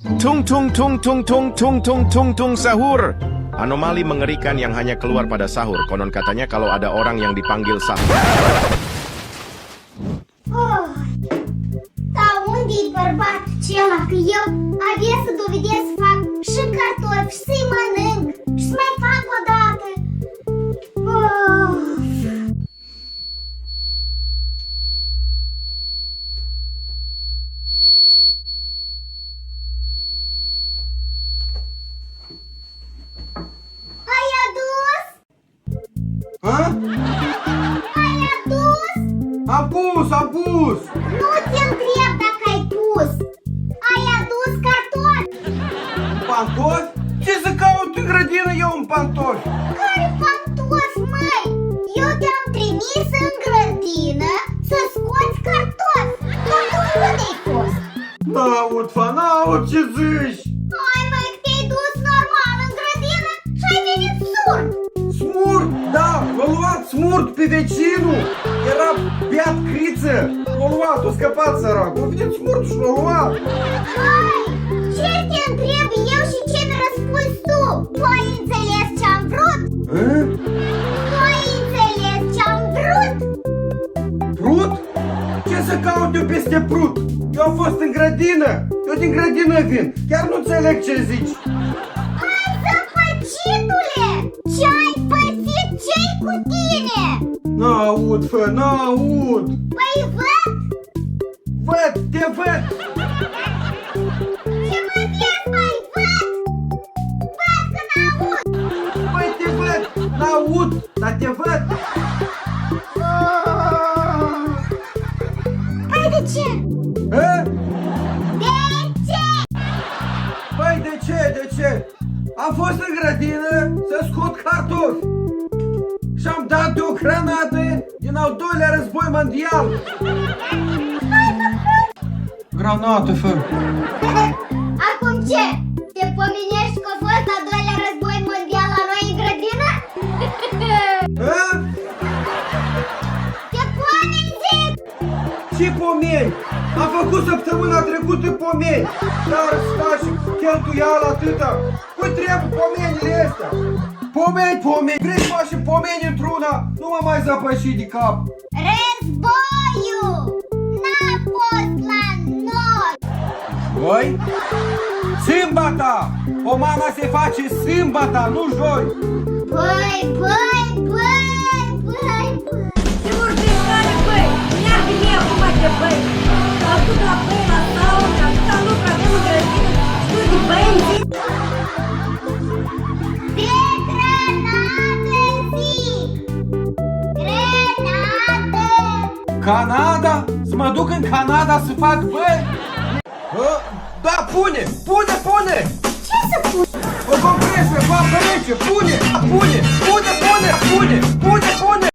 Tung tung tung tung tung tung tung tung tung sahur. Anomali mengerikan yang hanya keluar pada sahur. Konon katanya kalau ada orang yang dipanggil sahur. Unde-i bărbatul acela că eu abia să dovedesc să fac și cartofi, să-i mănânc și să mai fac o dată. Ai adus? Ha? Ai adus? Am pus! Nu te întreb dacă ai pus. Ai adus cartofi? Pantofi? Ce să caut în grădină eu în pantofi? Care pantofi, măi? Eu te-am trimis în grădină să scoți cartofi. Dar tu unde-ai fost? N-aud, fa, n-aud ce zici! Hai, măi, că te-ai dus normal în grădină și ai venit surd. Smurt, da, l-a luat smurt pe vecinul. Era beat criță. L-a luat, a scăpat sărac. A venit smurt și l-a luat. Hai, ce te întreb eu și ce mi răspunzi tu? Tu ai înțeles ce-am vrut? Hă? Tu ai înțeles ce-am vrut? Prut? Ce să caut eu peste prut? Eu am fost în grădină. Eu din grădină vin. Chiar nu înțeleg ce zici. Hai, zăpăcitule! Ce-ai pățit? Ce-i cu tine? N-aud, fă, n-aud. Păi văd! Văd, te văd. Ce mă vezi, mai văd? Văd că n-aud! Păi te văd, n-aud, dar te văd. Păi de ce? Hă? De ce? Păi de ce? Am fost în grădină să scot cartofi și am dat de o granată din al doilea război mondial. Granată, fă. Acum ce? Te pomenești că a fost al doilea război mondial la noi în grădină? Hă? Te pomeni, zic! Ce pomeni? Am făcut săptămâna trecută pomeni, dar să faci cheltuială atâta. Cui trebuie pomenile astea? Pomeni, vrei să faci pomeni într-una? Nu mă mai zăpăși de cap. Războiul n-a fost la noi! Joi? Sâmbătă! O mama se face sâmbătă, nu joi! Băi! Sigur că e care, băi! Meargă mie acum de băi! Am dus la băi, la saună, atâta lucru avem în grădină, știu de băi, De grenadă, zic! Grenadă! Canada? Să mă duc în Canada să fac băi? Da, pune! Ce să pun? O compresă, cu apă rece, pune!